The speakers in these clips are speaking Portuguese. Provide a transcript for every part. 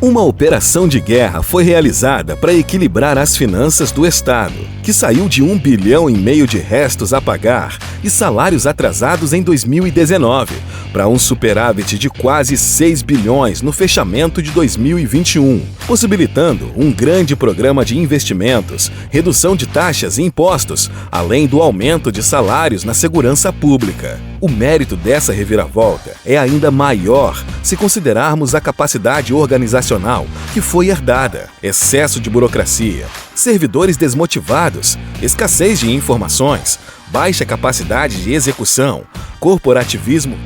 Uma operação de guerra foi realizada para equilibrar as finanças do Estado, que saiu de 1,5 bilhão de restos a pagar e salários atrasados em 2019, para um superávit de quase 6 bilhões no fechamento de 2021, possibilitando um grande programa de investimentos, redução de taxas e impostos, além do aumento de salários na segurança pública. O mérito dessa reviravolta é ainda maior se considerarmos a capacidade organizacional que foi herdada, excesso de burocracia, servidores desmotivados, escassez de informações, baixa capacidade de execução, corporativismo.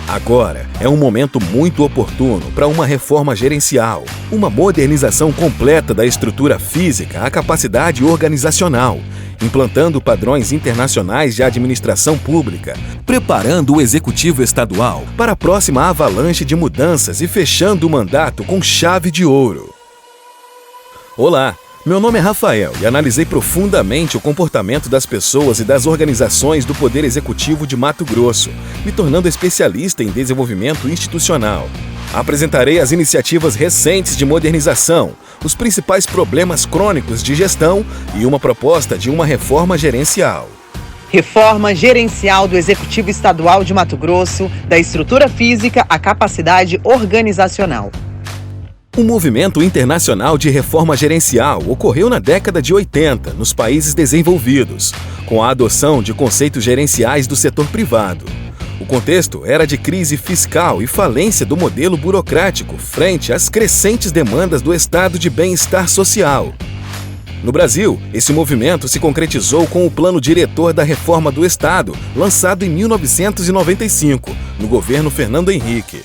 Agora é um momento muito oportuno para uma reforma gerencial, uma modernização completa da estrutura física à capacidade organizacional, implantando padrões internacionais de administração pública, preparando o executivo estadual para a próxima avalanche de mudanças e fechando o mandato com chave de ouro. Olá! Meu nome é Rafael e analisei profundamente o comportamento das pessoas e das organizações do Poder Executivo de Mato Grosso, me tornando especialista em desenvolvimento institucional. Apresentarei as iniciativas recentes de modernização, os principais problemas crônicos de gestão e uma proposta de uma reforma gerencial. Reforma gerencial do Executivo Estadual de Mato Grosso, da estrutura física à capacidade organizacional. Um movimento internacional de reforma gerencial ocorreu na década de 80 nos países desenvolvidos, com a adoção de conceitos gerenciais do setor privado. O contexto era de crise fiscal e falência do modelo burocrático frente às crescentes demandas do estado de bem-estar social. No Brasil, esse movimento se concretizou com o Plano Diretor da Reforma do Estado, lançado em 1995, no governo Fernando Henrique.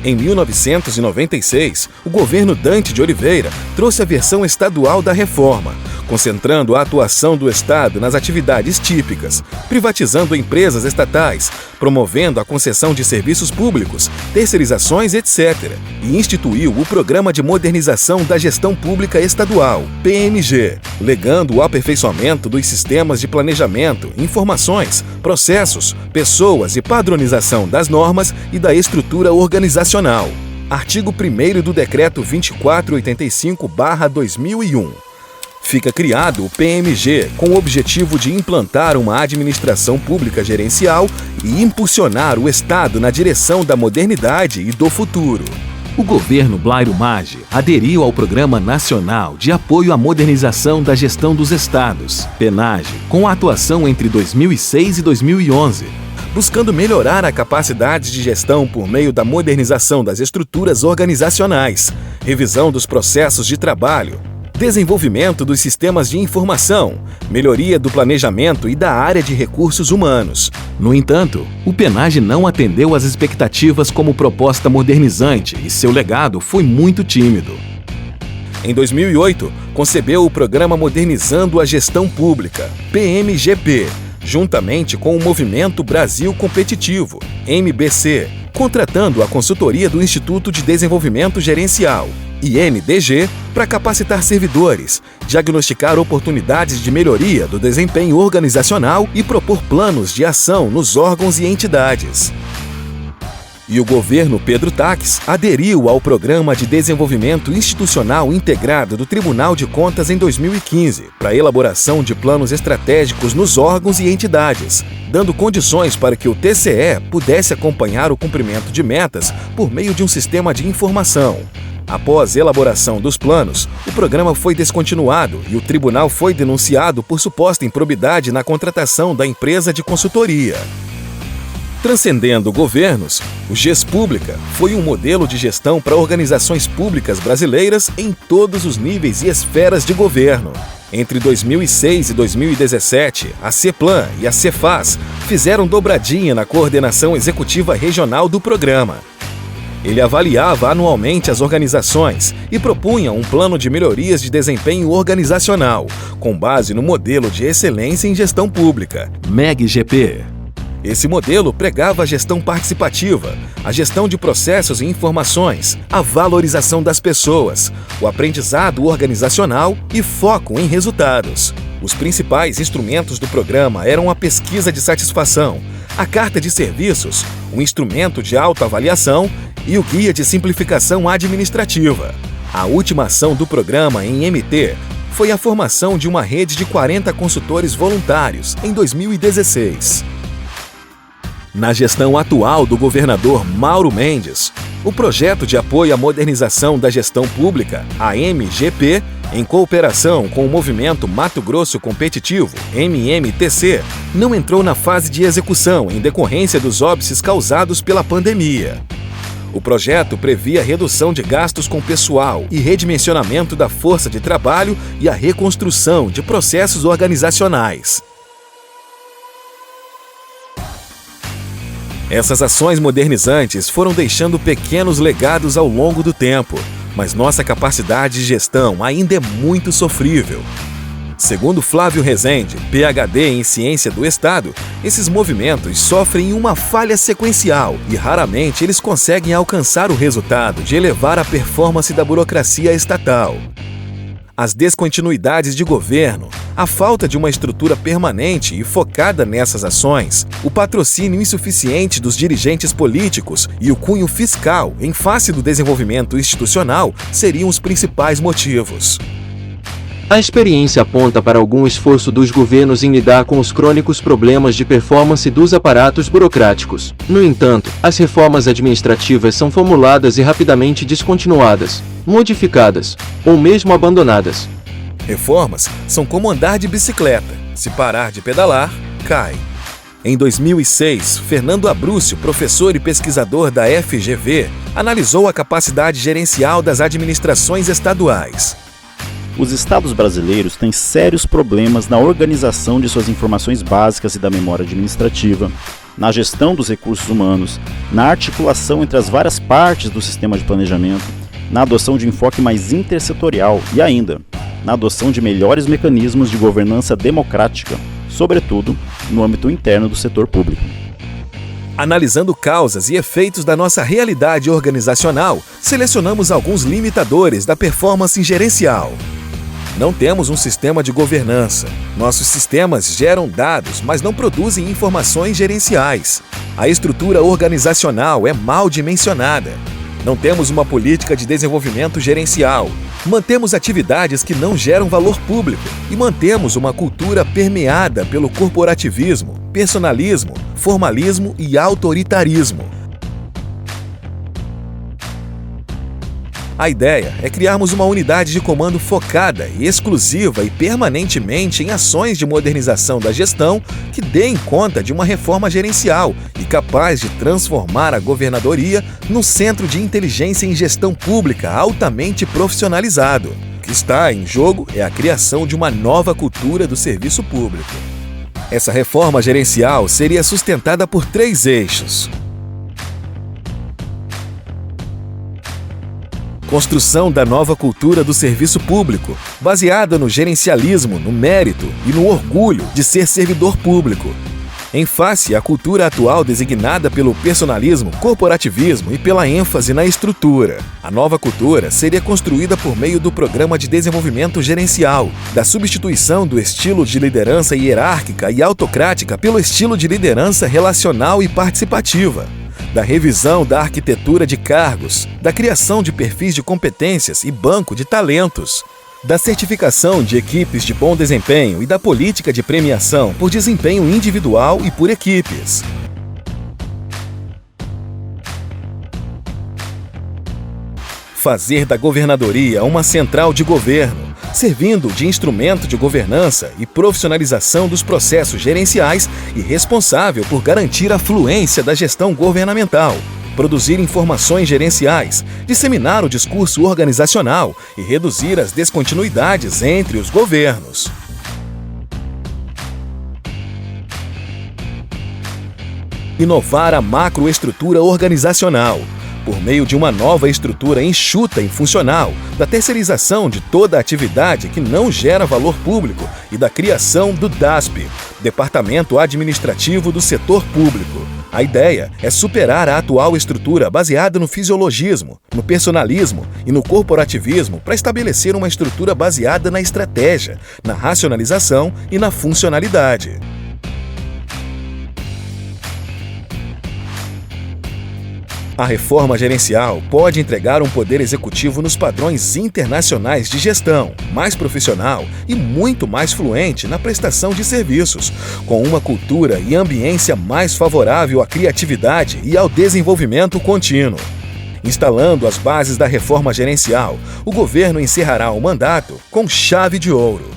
Em 1996, o governo Dante de Oliveira trouxe a versão estadual da reforma, concentrando a atuação do Estado nas atividades típicas, privatizando empresas estatais, promovendo a concessão de serviços públicos, terceirizações, etc., e instituiu o Programa de Modernização da Gestão Pública Estadual, PMG, legando o aperfeiçoamento dos sistemas de planejamento, informações, processos, pessoas e padronização das normas e da estrutura organizacional. Artigo 1º do Decreto 2485/2001. Fica criado o PMG com o objetivo de implantar uma administração pública gerencial e impulsionar o Estado na direção da modernidade e do futuro. O governo Blairo Maggi aderiu ao Programa Nacional de Apoio à Modernização da Gestão dos Estados, PNAGE, com a atuação entre 2006 e 2011. Buscando melhorar a capacidade de gestão por meio da modernização das estruturas organizacionais, revisão dos processos de trabalho, desenvolvimento dos sistemas de informação, melhoria do planejamento e da área de recursos humanos. No entanto, o PNAGE não atendeu às expectativas como proposta modernizante e seu legado foi muito tímido. Em 2008, concebeu o Programa Modernizando a Gestão Pública, PMGP, juntamente com o Movimento Brasil Competitivo, MBC, contratando a consultoria do Instituto de Desenvolvimento Gerencial, INDG, para capacitar servidores, diagnosticar oportunidades de melhoria do desempenho organizacional e propor planos de ação nos órgãos e entidades. E o governo Pedro Taques aderiu ao Programa de Desenvolvimento Institucional Integrado do Tribunal de Contas em 2015 para a elaboração de planos estratégicos nos órgãos e entidades, dando condições para que o TCE pudesse acompanhar o cumprimento de metas por meio de um sistema de informação. Após elaboração dos planos, o programa foi descontinuado e o tribunal foi denunciado por suposta improbidade na contratação da empresa de consultoria. Transcendendo governos, o GES-Pública foi um modelo de gestão para organizações públicas brasileiras em todos os níveis e esferas de governo. Entre 2006 e 2017, a CEPLAN e a CEFAS fizeram dobradinha na coordenação executiva regional do programa. Ele avaliava anualmente as organizações e propunha um plano de melhorias de desempenho organizacional, com base no modelo de excelência em gestão pública, MEG-GP. Esse modelo pregava a gestão participativa, a gestão de processos e informações, a valorização das pessoas, o aprendizado organizacional e foco em resultados. Os principais instrumentos do programa eram a pesquisa de satisfação, a carta de serviços, o instrumento de autoavaliação e o guia de simplificação administrativa. A última ação do programa em MT foi a formação de uma rede de 40 consultores voluntários em 2016. Na gestão atual do governador Mauro Mendes, o projeto de apoio à modernização da gestão pública, a MGP, em cooperação com o Movimento Mato Grosso Competitivo, MMTC, não entrou na fase de execução em decorrência dos óbices causados pela pandemia. O projeto previa redução de gastos com pessoal e redimensionamento da força de trabalho e a reconstrução de processos organizacionais. Essas ações modernizantes foram deixando pequenos legados ao longo do tempo, mas nossa capacidade de gestão ainda é muito sofrível. Segundo Flávio Rezende, PhD em Ciência do Estado, esses movimentos sofrem uma falha sequencial e raramente eles conseguem alcançar o resultado de elevar a performance da burocracia estatal. As descontinuidades de governo, a falta de uma estrutura permanente e focada nessas ações, o patrocínio insuficiente dos dirigentes políticos e o cunho fiscal em face do desenvolvimento institucional seriam os principais motivos. A experiência aponta para algum esforço dos governos em lidar com os crônicos problemas de performance dos aparatos burocráticos. No entanto, as reformas administrativas são formuladas e rapidamente descontinuadas, modificadas ou mesmo abandonadas. Reformas são como andar de bicicleta. Se parar de pedalar, cai. Em 2006, Fernando Abrúcio, professor e pesquisador da FGV, analisou a capacidade gerencial das administrações estaduais. Os estados brasileiros têm sérios problemas na organização de suas informações básicas e da memória administrativa, na gestão dos recursos humanos, na articulação entre as várias partes do sistema de planejamento, na adoção de enfoque mais intersetorial e ainda na adoção de melhores mecanismos de governança democrática, sobretudo no âmbito interno do setor público. Analisando causas e efeitos da nossa realidade organizacional, selecionamos alguns limitadores da performance gerencial. Não temos um sistema de governança. Nossos sistemas geram dados, mas não produzem informações gerenciais. A estrutura organizacional é mal dimensionada. Não temos uma política de desenvolvimento gerencial. Mantemos atividades que não geram valor público e mantemos uma cultura permeada pelo corporativismo, personalismo, formalismo e autoritarismo. A ideia é criarmos uma unidade de comando focada, exclusiva e permanentemente em ações de modernização da gestão que deem conta de uma reforma gerencial e capaz de transformar a governadoria num centro de inteligência em gestão pública altamente profissionalizado. O que está em jogo é a criação de uma nova cultura do serviço público. Essa reforma gerencial seria sustentada por 3 eixos. Construção da nova cultura do serviço público, baseada no gerencialismo, no mérito e no orgulho de ser servidor público. Em face à cultura atual designada pelo personalismo, corporativismo e pela ênfase na estrutura. A nova cultura seria construída por meio do Programa de Desenvolvimento Gerencial, da substituição do estilo de liderança hierárquica e autocrática pelo estilo de liderança relacional e participativa, da revisão da arquitetura de cargos, da criação de perfis de competências e banco de talentos, da certificação de equipes de bom desempenho e da política de premiação por desempenho individual e por equipes. Fazer da governadoria uma central de governo, servindo de instrumento de governança e profissionalização dos processos gerenciais e responsável por garantir a fluência da gestão governamental, produzir informações gerenciais, disseminar o discurso organizacional e reduzir as descontinuidades entre os governos. Inovar a macroestrutura organizacional, por meio de uma nova estrutura enxuta e funcional, da terceirização de toda a atividade que não gera valor público e da criação do DASP, Departamento Administrativo do Setor Público. A ideia é superar a atual estrutura baseada no fisiologismo, no personalismo e no corporativismo para estabelecer uma estrutura baseada na estratégia, na racionalização e na funcionalidade. A reforma gerencial pode entregar um poder executivo nos padrões internacionais de gestão, mais profissional e muito mais fluente na prestação de serviços, com uma cultura e ambiência mais favorável à criatividade e ao desenvolvimento contínuo. Instalando as bases da reforma gerencial, o governo encerrará o mandato com chave de ouro.